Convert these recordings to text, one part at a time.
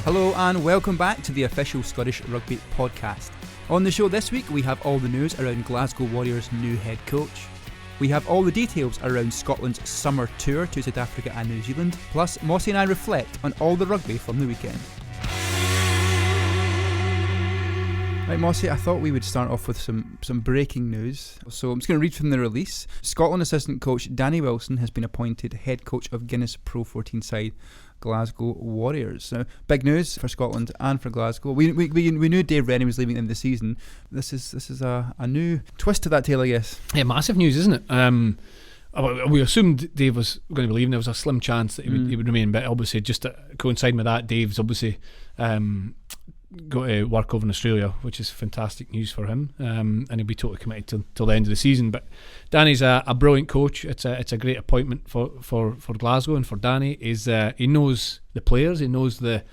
Hello and welcome back to the official Scottish Rugby podcast. On the show this week we have all the news around Glasgow Warriors' new head coach. We have all the details around Scotland's summer tour to South Africa and New Zealand. Plus, Mossy and I reflect on all the rugby from the weekend. Right, Mossy, I thought we would start off with some breaking news. So I'm just going to read from the release. Scotland assistant coach Danny Wilson has been appointed head coach of Guinness Pro 14 side Glasgow Warriors. Now, big news for Scotland and for Glasgow. We knew Dave Rennie was leaving in the season. This is a new twist to that tale, I guess. Yeah, massive news, isn't it? We assumed Dave was going to be leaving. There was a slim chance that he would remain, but obviously just to coincide with that, Dave's obviously got to work over in Australia, which is fantastic news for him, and he'll be totally committed till the end of the season. But Danny's a brilliant coach. It's a great appointment for Glasgow, and for Danny is he knows the players, he knows the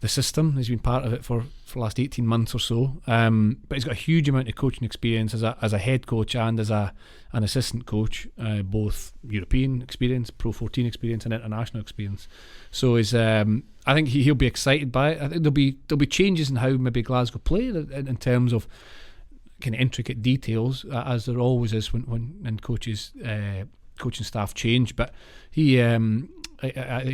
system. He's been part of it for the last 18 months or so, but he's got a huge amount of coaching experience as a head coach and as an assistant coach, both European experience, Pro 14 experience and international experience. So I think he'll be excited by it. I think there'll be changes in how maybe Glasgow play in terms of kind of intricate details, as there always is when coaches coaching staff change. But he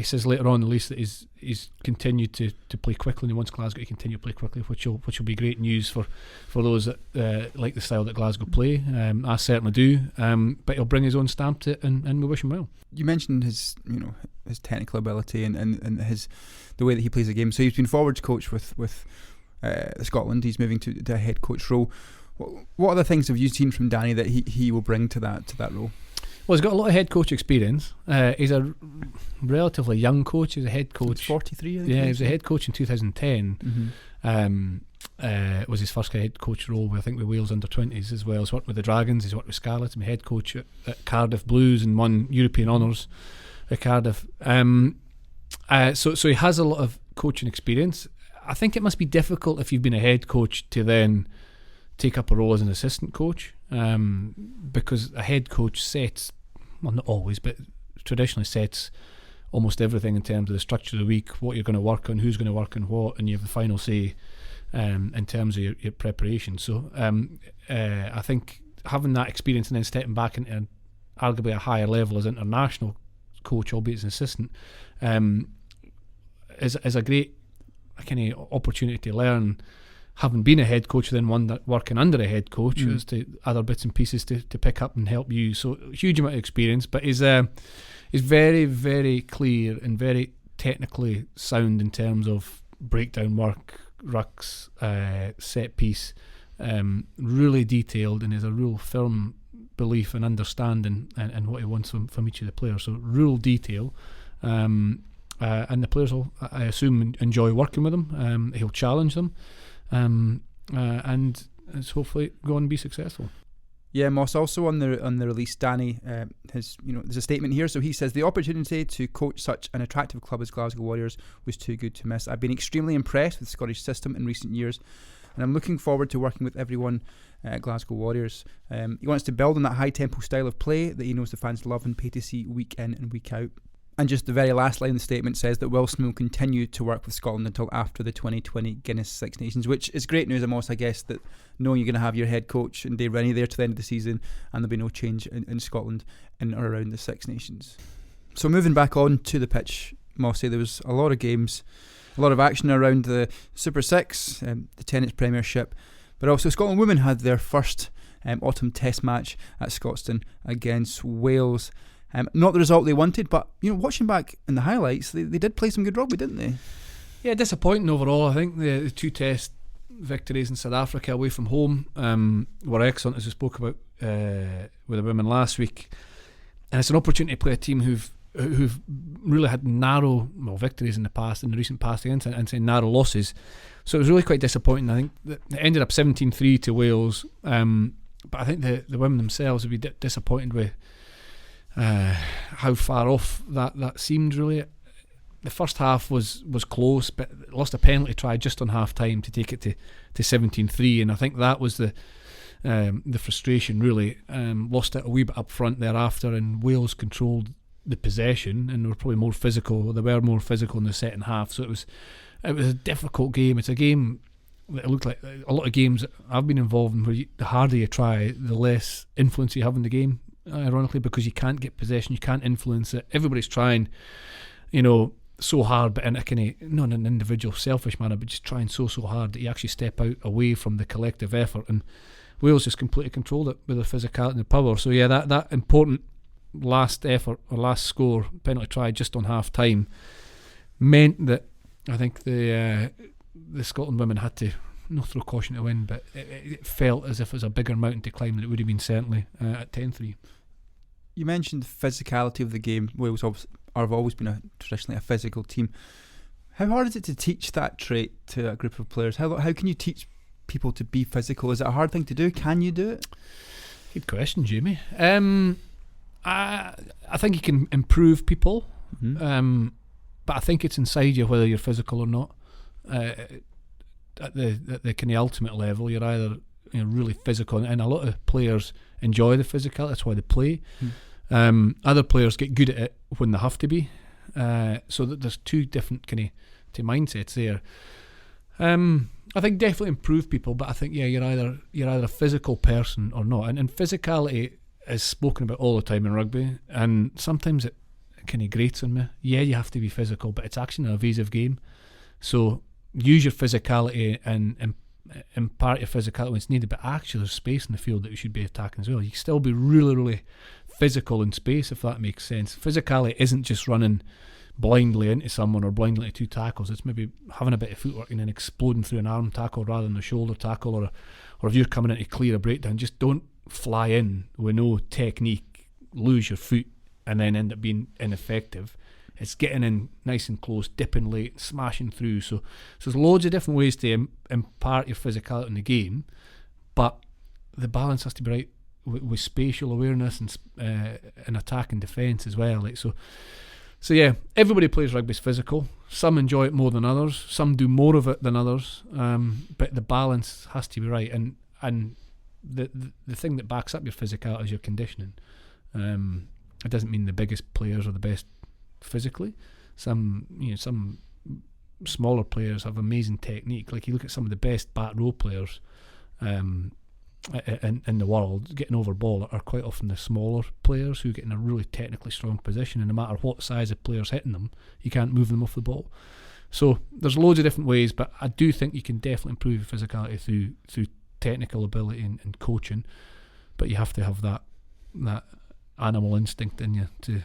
says later on, at least, that he's continued to play quickly, and he wants Glasgow to continue to play quickly, which will be great news for those that like the style that Glasgow play. I certainly do. But he'll bring his own stamp to it, and we wish him well. You mentioned his technical ability and the way that he plays the game. So he's been forwards coach with Scotland. He's moving to a head coach role. What other things have you seen from Danny that he will bring to that role? Well, he's got a lot of head coach experience. He's a relatively young coach. He's a head coach. He's 43, I think. Yeah, he was a head coach in 2010. Mm-hmm. Was his first head coach role, I think, with Wales under-20s as well. He's worked with the Dragons. He's worked with Scarlet. He's been head coach at Cardiff Blues and won European honours at Cardiff. So he has a lot of coaching experience. I think it must be difficult if you've been a head coach to then take up a role as an assistant coach, because a head coach sets, well, not always, but traditionally sets almost everything in terms of the structure of the week, what you're going to work on, who's going to work on what, and you have the final say in terms of your preparation. So I think having that experience and then stepping back into arguably a higher level as international coach, albeit as an assistant, is a great kind of opportunity to learn, having been a head coach, then one that working under a head coach, as to other bits and pieces to pick up and help you. So huge amount of experience, but is very, very clear and very technically sound in terms of breakdown work, rucks, set piece, really detailed, and has a real firm belief and understanding and what he wants from each of the players. So real detail, and the players will, I assume, enjoy working with him. He'll challenge them, and it's hopefully go on and be successful. Yeah, Moss, also on the release, Danny has, there's a statement here. So he says, the opportunity to coach such an attractive club as Glasgow Warriors was too good to miss. I've been extremely impressed with the Scottish system in recent years, and I'm looking forward to working with everyone at Glasgow Warriors. He wants to build on that high tempo style of play that he knows the fans love and pay to see week in and week out. And just the very last line of the statement says that Wilson will continue to work with Scotland until after the 2020 Guinness Six Nations, which is great news, Amos, I guess, that knowing you're going to have your head coach and Dave Rennie there to the end of the season, and there'll be no change in Scotland in or around the Six Nations. So moving back on to the pitch, Mossy, there was a lot of games, a lot of action around the Super6, the Tennis Premiership, but also Scotland women had their first autumn test match at Scotstoun against Wales. Not the result they wanted, but watching back in the highlights, they did play some good rugby, didn't they? Yeah, disappointing overall. I think the two test victories in South Africa away from home were excellent, as we spoke about with the women last week. And it's an opportunity to play a team who've really had narrow victories in the recent past against, and say narrow losses. So it was really quite disappointing. I think that it ended up 17-3 to Wales, but I think the women themselves would be disappointed with how far off that seemed. Really, the first half was close, but lost a penalty try just on half time to take it to 17-3, and I think that was the frustration really. Lost it a wee bit up front thereafter, and Wales controlled the possession and were probably more physical. They were more physical in the second half, so it was it was a difficult game. It's a game that it looked like a lot of games that I've been involved in, where the harder you try, the less influence you have in the game, ironically, because you can't get possession, you can't influence it. Everybody's trying, so hard, but in a kind of, not in an individual selfish manner, but just trying so hard that you actually step out away from the collective effort. And Wales just completely controlled it with the physicality and the power. So yeah, that important last effort or last score, penalty try just on half time, meant that I think the Scotland women had to not throw caution to the wind, but it felt as if it was a bigger mountain to climb than it would have been certainly at 10-3. You mentioned the physicality of the game. Wales have always been traditionally a physical team. How hard is it to teach that trait to a group of players? How can you teach people to be physical? Is it a hard thing to do? Can you do it? Good question, Jamie. I think you can improve people, but I think it's inside you whether you're physical or not. At the kind of ultimate level, you're either really physical, and a lot of players enjoy the physicality. That's why they play. Other players get good at it when they have to be. So that there's two different kind of mindsets there. I think definitely improve people, but I think you're either a physical person or not. And physicality is spoken about all the time in rugby, and sometimes it kind of grates on me. Yeah, you have to be physical, but it's actually an evasive game. So use your physicality and impart your physicality when it's needed, but actually there's space in the field that you should be attacking as well. You can still be really, really physical in space, if that makes sense. Physicality isn't just running blindly into someone or blindly into two tackles. It's maybe having a bit of footwork and then exploding through an arm tackle rather than a shoulder tackle, or if you're coming in to clear a breakdown, just don't fly in with no technique, lose your foot and then end up being ineffective. It's getting in nice and close, dipping late, smashing through. So there's loads of different ways to impart your physicality in the game, but the balance has to be right with spatial awareness and attack and defence as well. So yeah, everybody plays rugby's physical. Some enjoy it more than others. Some do more of it than others. But the balance has to be right. And the thing that backs up your physicality is your conditioning. It doesn't mean the biggest players are the best physically. Some smaller players have amazing technique. Like you look at some of the best back row players in the world getting over ball are quite often the smaller players who get in a really technically strong position, and no matter what size of players hitting them, you can't move them off the ball. So there's loads of different ways, but I do think you can definitely improve your physicality through technical ability and coaching, but you have to have that animal instinct in you to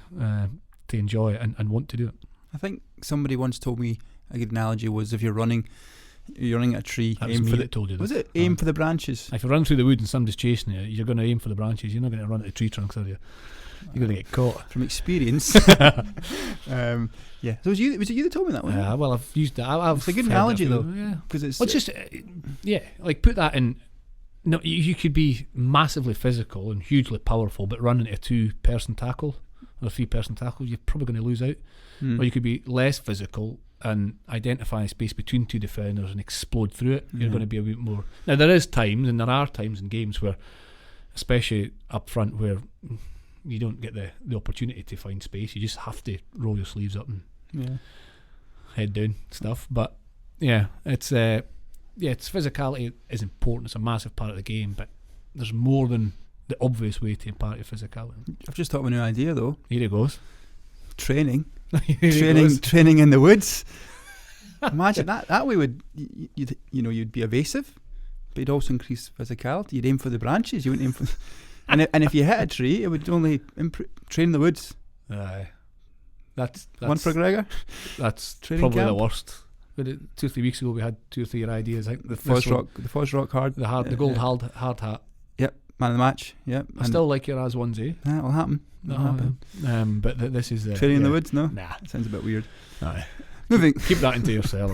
enjoy it and want to do it. I think somebody once told me a good analogy was if you're running at a tree, aim for the branches. If you run through the wood and somebody's chasing you, you're going to aim for the branches. You're not going to run at the tree trunks, are you? You're going to get caught. From experience. Yeah. So was it you that told me that one? Yeah. Well, I've used that. It's a good analogy though. Yeah. Because it's just like put that in. No, you could be massively physical and hugely powerful, but running a 2-person tackle or a 3-person tackle, you're probably going to lose out. Or you could be less physical and identify space between two defenders and explode through it. You're going to be a bit more. Now there are times in games where, especially up front, where you don't get the opportunity to find space. You just have to roll your sleeves up and head down stuff. But yeah, it's physicality is important. It's a massive part of the game, but there's more than the obvious way to impart your physicality. I've just thought of a new idea though. Here it goes. Training in the woods. Imagine that way you'd be evasive, but you'd also increase physicality. You'd aim for the branches. You wouldn't aim for and if you hit a tree, it would only train in the woods. That's one for Gregor. That's training probably camp. The worst. 2 or 3 weeks ago we had 2 or 3 ideas. I think the FOSROC hard, the gold hard hat. Yep, man of the match. Yep. I still like your as ones, eh? That'll happen. But this is training in the woods. No, nah, it sounds a bit weird. Aye. Moving. Keep that into yourself.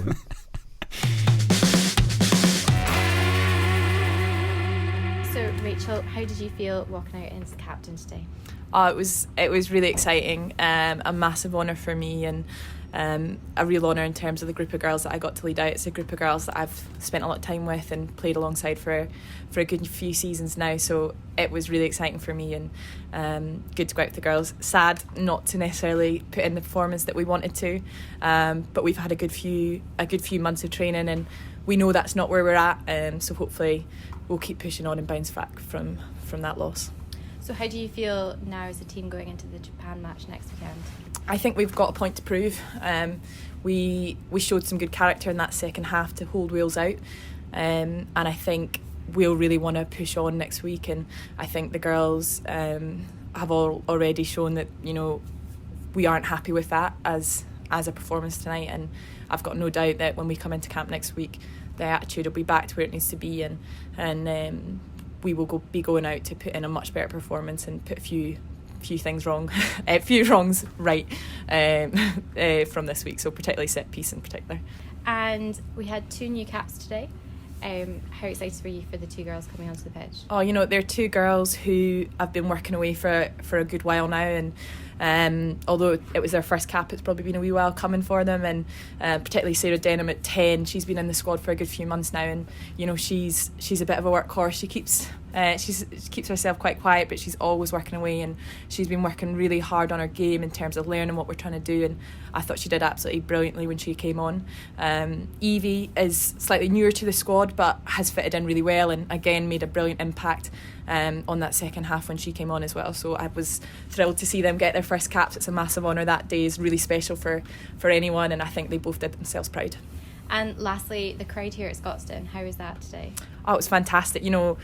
So Rachel, how did you feel walking out as captain today? It was really exciting. A massive honour for me, and a real honour in terms of the group of girls that I got to lead out. It's a group of girls that I've spent a lot of time with and played alongside for a good few seasons now, so it was really exciting for me and good to go out with the girls. Sad not to necessarily put in the performance that we wanted to, but we've had a good few months of training and we know that's not where we're at, so hopefully we'll keep pushing on and bounce back from that loss. So how do you feel now as a team going into the Japan match next weekend? I think we've got a point to prove. We showed some good character in that second half to hold Wales out, and I think we'll really want to push on next week. And I think the girls have already shown that, you know, we aren't happy with that as a performance tonight. And I've got no doubt that when we come into camp next week, the attitude will be back to where it needs to be, and we will be going out to put in a much better performance and put a few things wrong, a few wrongs right from this week. So particularly set piece in particular. And we had 2 new caps today. How excited were you for the 2 girls coming onto the pitch? Oh, you know, they're 2 girls who have been working away for a good while now, and although it was their first cap, it's probably been a wee while coming for them, and particularly Sarah Denham at 10, she's been in the squad for a good few months now, and you know, she's a bit of a workhorse. She keeps herself quite quiet, but she's always working away, and she's been working really hard on her game in terms of learning what we're trying to do, and I thought she did absolutely brilliantly when she came on. Evie is slightly newer to the squad but has fitted in really well and again made a brilliant impact on that second half when she came on as well. So I was thrilled to see them get their first caps. It's a massive honour. That day is really special for anyone, and I think they both did themselves proud. And lastly, the crowd here at Scotstoun, how was that today? Oh, it was fantastic. You know,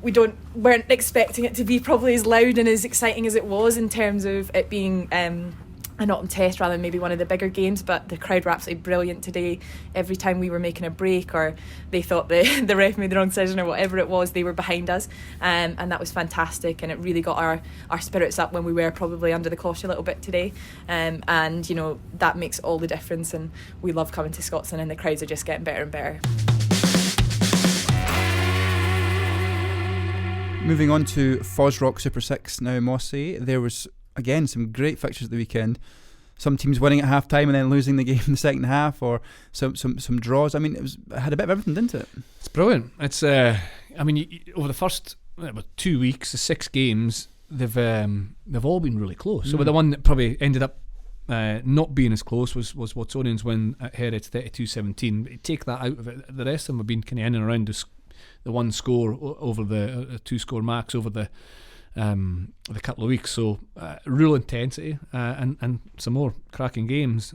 we weren't expecting it to be probably as loud and as exciting as it was in terms of it being an autumn test rather than maybe one of the bigger games, but the crowd were absolutely brilliant today. Every time we were making a break or they thought the ref made the wrong decision or whatever it was, they were behind us, and that was fantastic, and it really got our spirits up when we were probably under the cosh a little bit today, and you know, that makes all the difference, and we love coming to Scotstoun, and the crowds are just getting better and better. Moving on to FOSROC Super6 now, Mossy. There was again some great fixtures at the weekend. Some teams winning at half time and then losing the game in the second half, or some draws. I mean, it had a bit of everything, didn't it? It's brilliant. It's I mean, over the first 2 weeks, the 6 games, they've all been really close. So the one that probably ended up not being as close was Watsonians win at Herod 32-17. Take that out of it, the rest of them have been kind of in and around the one score over the 2 score max over the couple of weeks. So real intensity and some more cracking games.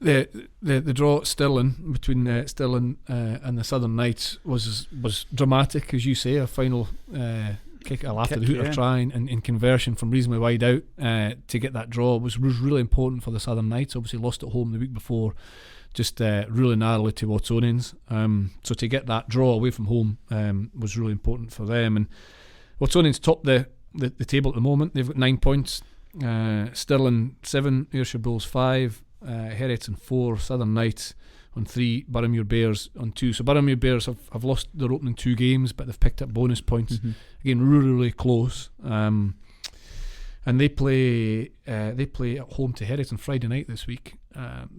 The draw at Stirling between Stirling and the Southern Knights was dramatic, as you say. A final kick after the hooter try and conversion from reasonably wide out to get that draw was really important for the Southern Knights. Obviously lost at home the week before, just really narrowly to Watsonians. So to get that draw away from home was really important for them. And Watsonians top the table at the moment. They've got 9 points. Stirling 7, Ayrshire Bulls 5, Herets on 4, Southern Knights on 3, Boroughmuir Bears on 2. So Boroughmuir Bears have lost their opening 2 games, but they've picked up bonus points. Again, really close. And they play at home to Herets on Friday night this week.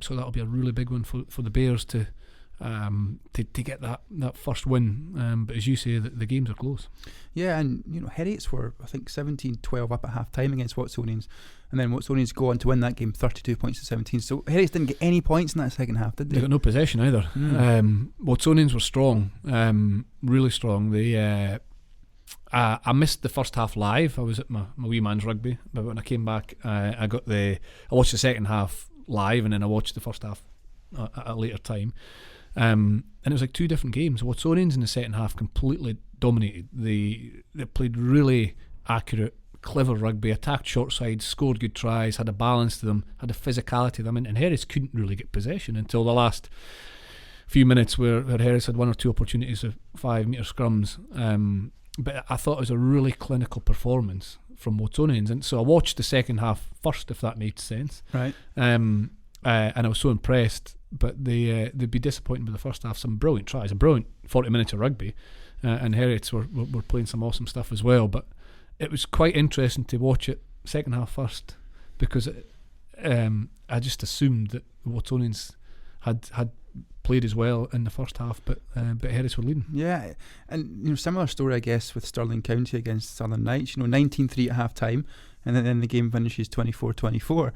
So that'll be a really big one for the Bears to get that first win. But as you say, the games are close. Yeah, and you know, Herets were, I think, 17-12 up at half time against Watsonians, and then Watsonians go on to win that game 32 points to 17. So Herets didn't get any points in that second half, did they? They got no possession either. Watsonians were strong, really strong. They I missed the first half live. I was at my wee man's rugby, but when I came back, I watched the second half live, and then I watched the first half at a later time. And it was like 2 different games. Watsonians in the second half completely dominated. They played really accurate, clever rugby, attacked short sides, scored good tries, had a balance to them, had a physicality to them, and Herets couldn't really get possession until the last few minutes where Herets had 1 or 2 opportunities of 5-metre scrums. But I thought it was a really clinical performance from Watsonians, and so I watched the second half first, if that made sense. Right. And I was so impressed, but they'd be disappointed with the first half. Some brilliant tries, a brilliant 40 minutes of rugby, and Herets were playing some awesome stuff as well. But it was quite interesting to watch it second half first, because I just assumed that the Watsonians had played as well in the first half, but Harris were leading. Yeah, and similar story, I guess, with Stirling County against Southern Knights. 19-3 at half time, and then the game finishes 24-24.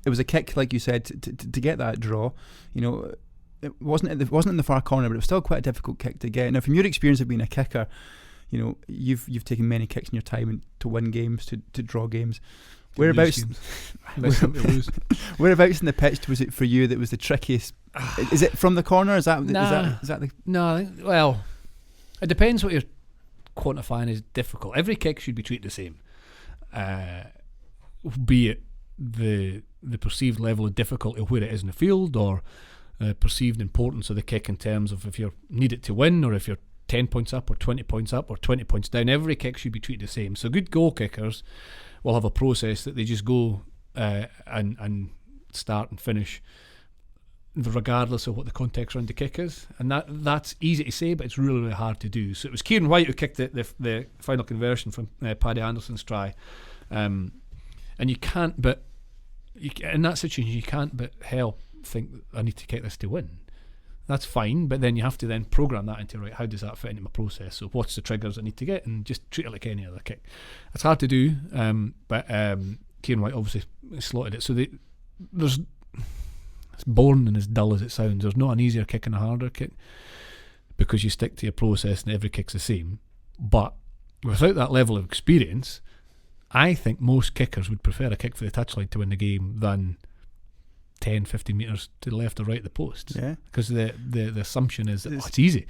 It was a kick, like you said, to get that draw. It wasn't in the far corner, but it was still quite a difficult kick to get. Now, from your experience of being a kicker, you've taken many kicks in your time to win games, to draw games. Whereabouts in the pitch was it for you that was the trickiest? Is it from the corner? Is that the? No, well, it depends what you're quantifying as difficult. Every kick should be treated the same, be it the perceived level of difficulty of where it is in the field, or perceived importance of the kick in terms of if you need it to win, or if you're 10 points up or 20 points up or 20 points down. Every kick should be treated the same. So good goal kickers will have a process that they just go and start and finish regardless of what the context around the kick is, and that's easy to say, but it's really, really hard to do. So it was Kieran White who kicked the final conversion from Paddy Anderson's try, and you can't but in that situation you can't but think I need to kick this to win. That's fine, but then you have to then program that into, right, how does that fit into my process? So what's the triggers I need to get, and just treat it like any other kick. It's hard to do, but Kieran White obviously slotted it. So there's, it's boring and as dull as it sounds, there's not an easier kick and a harder kick, because you stick to your process and every kick's the same. But without that level of experience, I think most kickers would prefer a kick for the touchline to win the game than 10, 15 metres to the left or right of the posts. Yeah, because the assumption is that it's easy.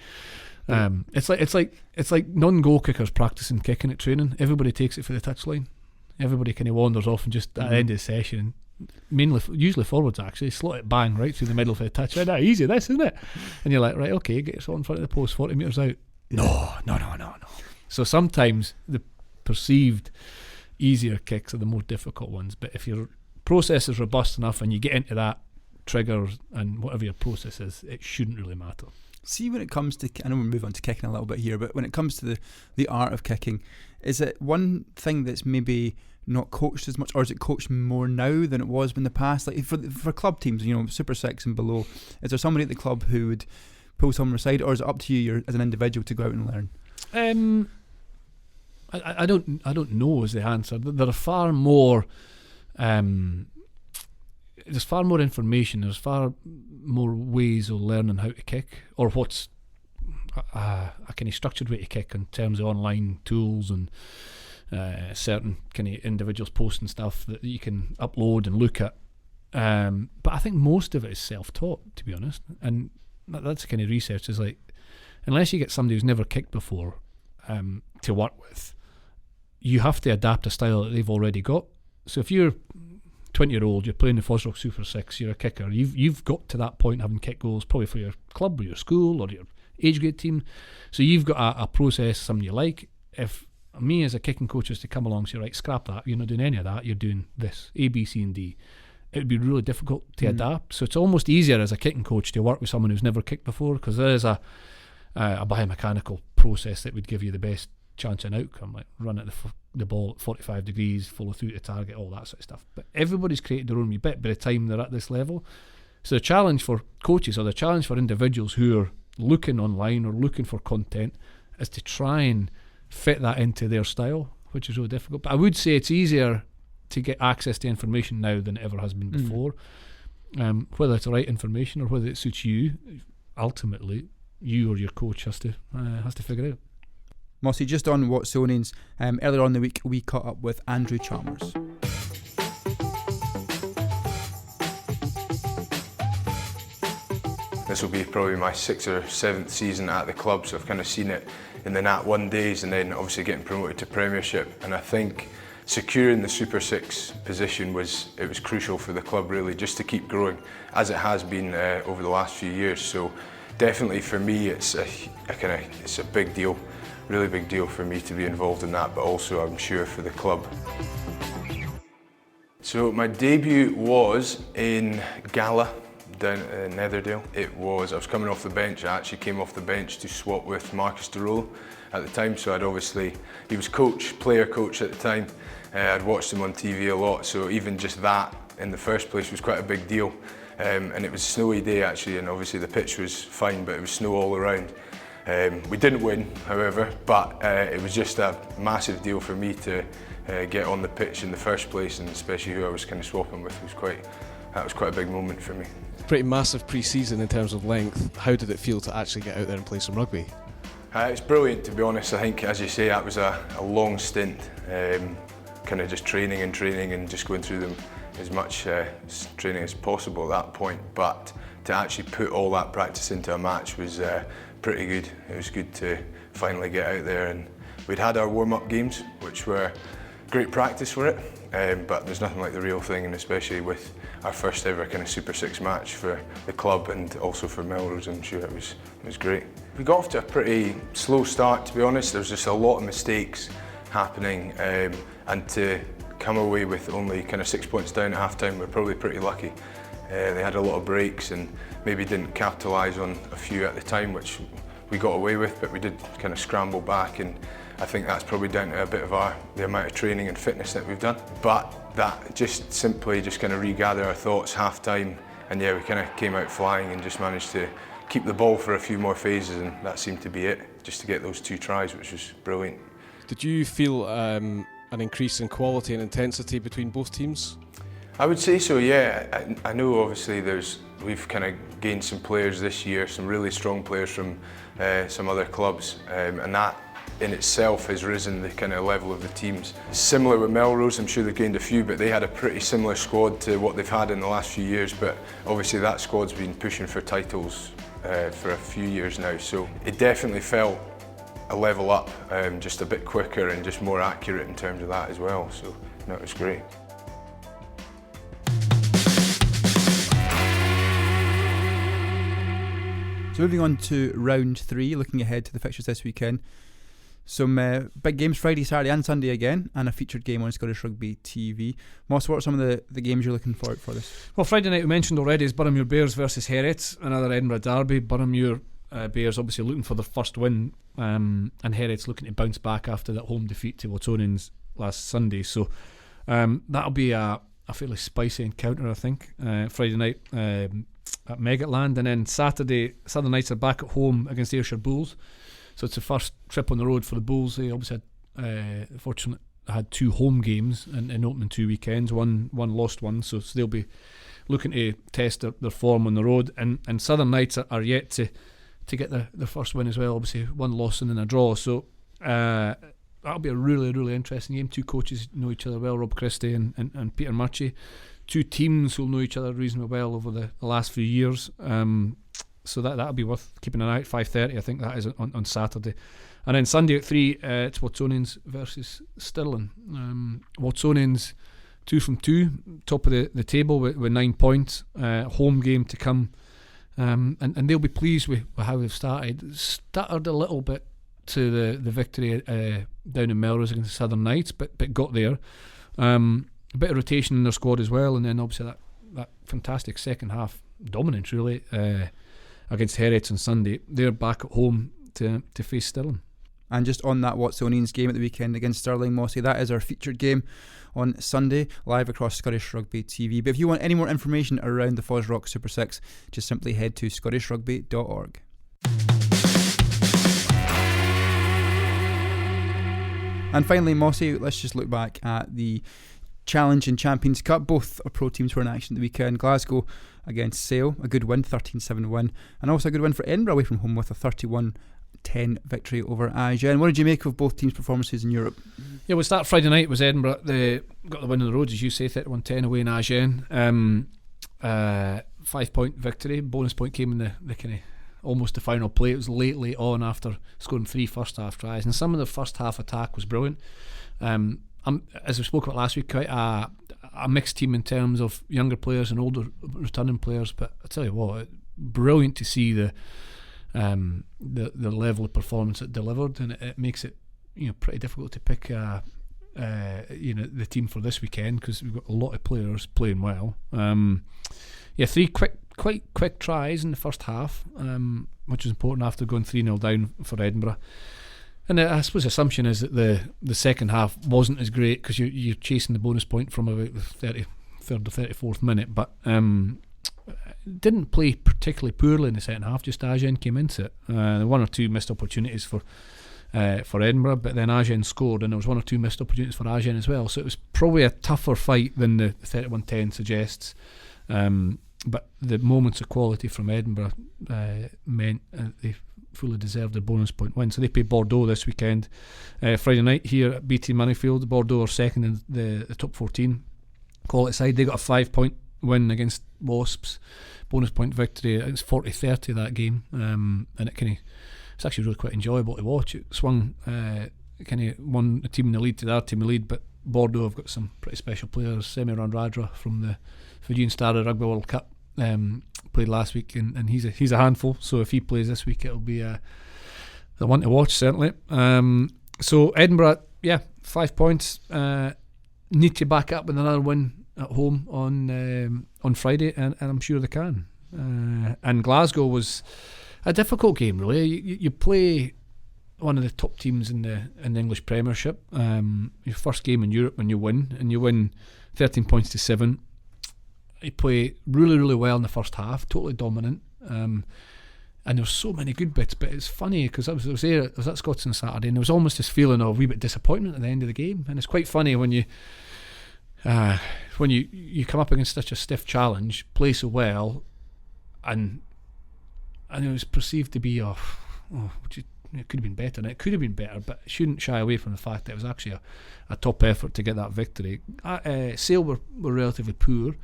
It's like non-goal kickers practicing kicking at training. Everybody takes it for the touchline. Everybody kind of wanders off and just at the end of the session, usually forwards actually, slot it bang right through the middle for the touch. Right, easy this, isn't it? And you're like, right, okay, get yourself in front of the post, 40 metres out. No. So sometimes the perceived easier kicks are the more difficult ones, but if your process is robust enough and you get into that triggers and whatever your process is, it shouldn't really matter. See, when it comes to, I know we'll move on to kicking a little bit here, but when it comes to the art of kicking, is it one thing that's maybe not coached as much, or is it coached more now than it was in the past? Like for club teams, Super 6 and below, is there somebody at the club who would pull someone aside, or is it up to you as an individual to go out and learn? I don't know is the answer. There are far more. There's far more information. There's far more ways of learning how to kick, or what's a kind of structured way to kick in terms of online tools and certain kind of individuals posting stuff that you can upload and look at. But I think most of it is self-taught, to be honest. And that's the kind of research is like, unless you get somebody who's never kicked before to work with, you have to adapt a style that they've already got. So if you're 20-year-old, you're playing the FOSROC Super6, you're a kicker, you've got to that point having kicked goals probably for your club or your school or your age grade team. So you've got a process, something you like. If me as a kicking coach was to come along and say, right, scrap that, you're not doing any of that, you're doing this, A, B, C and D, it would be really difficult to adapt. So it's almost easier as a kicking coach to work with someone who's never kicked before, because there is a biomechanical process that would give you the best chance and outcome, like run at the ball at 45 degrees, follow through to target, all that sort of stuff. But everybody's created their own wee bit by the time they're at this level. So the challenge for coaches, or the challenge for individuals who are looking online or looking for content, is to try and fit that into their style, which is really difficult. But I would say it's easier to get access to information now than it ever has been before. Whether it's the right information or whether it suits you, ultimately you or your coach has to figure out. Mossy, just on Watsonians, earlier on in the week we caught up with Andrew Chalmers. This will be probably my 6th or 7th season at the club, so I've kind of seen it in the Nat 1 days, and then obviously getting promoted to Premiership. And I think securing the Super 6 position was crucial for the club, really, just to keep growing as it has been over the last few years. So definitely for me it's a big deal. Really big deal for me to be involved in that, but also I'm sure for the club. So my debut was in Gala down in Netherdale. I was coming off the bench. I actually came off the bench to swap with Marcus DeRolle at the time, so he was player coach at the time. I'd watched him on TV a lot, so even just that in the first place was quite a big deal. And it was a snowy day actually, and obviously the pitch was fine, but it was snow all around. We didn't win, however, but it was just a massive deal for me to get on the pitch in the first place, and especially who I was kind of swapping with that was quite a big moment for me. Pretty massive pre-season in terms of length. How did it feel to actually get out there and play some rugby? It's brilliant, to be honest. I think, as you say, that was a long stint, kind of just training and just going through them as much training as possible at that point. But to actually put all that practice into a match was pretty good. It was good to finally get out there, and we'd had our warm-up games, which were great practice for it. But there's nothing like the real thing, and especially with our first ever kind of Super 6 match for the club and also for Melrose, I'm sure it was great. We got off to a pretty slow start, to be honest. There was just a lot of mistakes happening, and to come away with only kind of 6 points down at half-time, we're probably pretty lucky. They had a lot of breaks and maybe didn't capitalise on a few at the time, which we got away with, but we did kind of scramble back, and I think that's probably down to a bit of the amount of training and fitness that we've done. But that just simply kind of regather our thoughts half-time, and yeah, we kind of came out flying and just managed to keep the ball for a few more phases, and that seemed to be it, just to get those 2 tries, which was brilliant. Did you feel an increase in quality and intensity between both teams? I would say so, yeah. I know obviously we've kind of gained some players this year, some really strong players from some other clubs, and that in itself has risen the kind of level of the teams. Similar with Melrose, I'm sure they've gained a few, but they had a pretty similar squad to what they've had in the last few years, but obviously that squad's been pushing for titles for a few years now, so it definitely felt a level up, just a bit quicker and just more accurate in terms of that as well, so no, it was great. So moving on to round 3, looking ahead to the fixtures this weekend. Some big games Friday, Saturday and Sunday again, and a featured game on Scottish Rugby TV. Moss, what are some of the games you're looking forward for this? Well, Friday night we mentioned already is Boroughmuir Bears versus Herets, another Edinburgh derby. Boroughmuir Bears obviously looking for their first win, and Herets looking to bounce back after that home defeat to Watonans last Sunday. So that'll be a fairly spicy encounter, I think. Friday night at Megatland, and then Saturday, Southern Knights are back at home against Ayrshire Bulls. So it's the first trip on the road for the Bulls. They obviously had 2 home games in opening 2 weekends, one lost one, so they'll be looking to test their form on the road. And Southern Knights are yet to get their first win as well, obviously 1 loss and then a draw. So that'll be a really, really interesting game. 2 coaches know each other well, Rob Christie and Peter Murchie. 2 teams who'll know each other reasonably well over the last few years. So that'll be worth keeping an eye at. 5:30, I think that is on Saturday. And then Sunday at 3, it's Watonans versus Stirling. Watonans 2 from 2, top of the table with 9 points. Home game to come, and they'll be pleased with how they've started. Stuttered a little bit to the victory down in Melrose against the Southern Knights, but got there. A bit of rotation in their squad as well, and then obviously that fantastic second half dominance really against Herets on Sunday. They're back at home to face Stirling. And just on that Watsonians game at the weekend against Stirling, Mossy, that is our featured game on Sunday, live across Scottish Rugby TV. But if you want any more information around the FOSROC Super 6, just simply head to scottishrugby.org. And finally, Mossy, let's just look back at the Challenge and Champions Cup. Both our pro teams were in action at the weekend. Glasgow against Sale, a good win, 13-7 win, and also a good win for Edinburgh away from home with a 31-10 victory over Agen. What did you make of both teams' performances in Europe? Yeah, we'll start Friday night. It was Edinburgh. They got the win on the road, as you say, 31-10 away in Agen. 5-point victory. Bonus point came in the kind of almost the final play. It was late on after scoring 3 first half tries, and some of the first half attack was brilliant. As we spoke about last week, quite a mixed team in terms of younger players and older returning players, but I tell you what, brilliant to see the level of performance it delivered, and it makes it pretty difficult to pick the team for this weekend, because we've got a lot of players playing well. 3 quick tries in the first half, which is important after going 3-0 down for Edinburgh. And I suppose the assumption is that the second half wasn't as great, because you're chasing the bonus point from about the 33rd or 34th minute, but didn't play particularly poorly in the second half. Just Agen came into it. One or two missed opportunities for Edinburgh, but then Agen scored, and there was one or two missed opportunities for Agen as well. So it was probably a tougher fight than the 31-10 suggests. But the moments of quality from Edinburgh meant they fully deserved a bonus point win. So they play Bordeaux this weekend, Friday night here at BT Moneyfield. Bordeaux are second in the top 14. Call it side. They got a 5-point win against Wasps, bonus point victory. It's 40-30 that game, and it's actually really quite enjoyable to watch. It swung one team in the lead to their team in the lead, but Bordeaux have got some pretty special players. Semi Radradra from the Fijian Star of Rugby World Cup played last week, and he's a handful. So if he plays this week, it'll be the one to watch, certainly. So Edinburgh, 5 points. Need to back up with another win at home on Friday, and I'm sure they can. And Glasgow was a difficult game, really. You play one of the top teams in the English Premiership. Your first game in Europe when you win 13 points to 7. You play really, really well in the first half, totally dominant. And there were so many good bits, but it's funny because I was at Scotstoun Saturday, and there was almost this feeling of a wee bit disappointment at the end of the game. And it's quite funny when you come up against such a stiff challenge, play so well, and it was perceived to be it could have been better, and it could have been better, but shouldn't shy away from the fact that it was actually a top effort to get that victory. Sale were relatively poor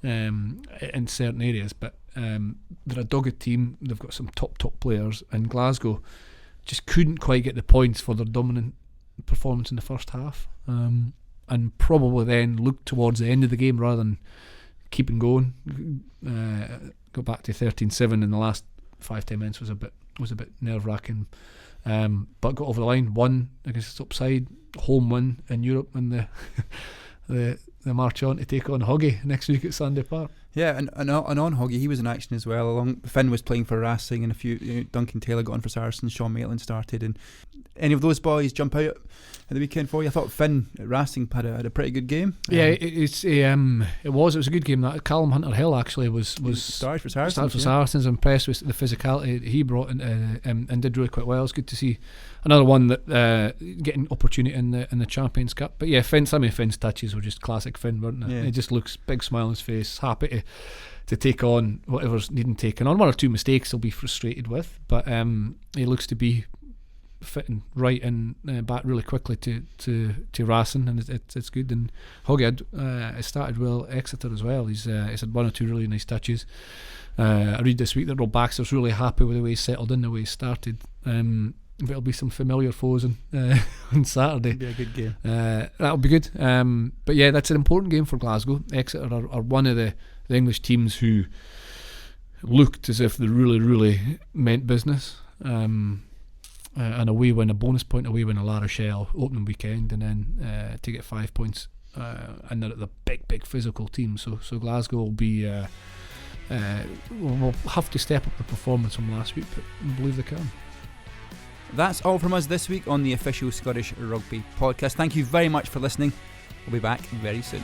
in certain areas, but they're a dogged team. They've got some top players, and Glasgow just couldn't quite get the points for their dominant performance in the first half, and probably then looked towards the end of the game rather than keeping going. Go back to 13-7 in the last 5-10 minutes was a bit nerve-wracking, but got over the line, won against the top side, home win in Europe, and the march on to take on Hoggy next week at Sandy Park. Yeah, and on Hoggy, he was in action as well. Finn was playing for Racing, and a few. Duncan Taylor got on for Saracens. Sean Maitland started, and any of those boys jump out at the weekend for you? I thought Finn at Racing had a pretty good game. Yeah, it was a good game. That Callum Hunter-Hill actually was started for Saracens. Saracens. Impressed with the physicality he brought in, and did really quite well. It's good to see another one that getting opportunity in the Champions Cup. But yeah, Finn, some of Finn's touches were just classic Finn, weren't they? Yeah. He just looks big smile on his face, happy to take on whatever's needing taken on. One or two mistakes he'll be frustrated with, but he looks to be fitting right in back really quickly to Racing, and it's good. And Hoggy had started well Exeter as well. He's had one or two really nice touches. I read this week that Rob Baxter's really happy with the way he settled in, the way he started. But it'll be some familiar foes on Saturday. It'll be a good game. That'll be good. But yeah, that's an important game for Glasgow. Exeter are one of the English teams who looked as if they really, really meant business. An away win, a bonus point away win at La Rochelle opening weekend, and then to get 5 points, and they're the big physical team. So Glasgow will be will have to step up the performance from last week, but I believe they can. That's all from us this week on the official Scottish Rugby podcast. Thank you very much for listening. We'll be back very soon.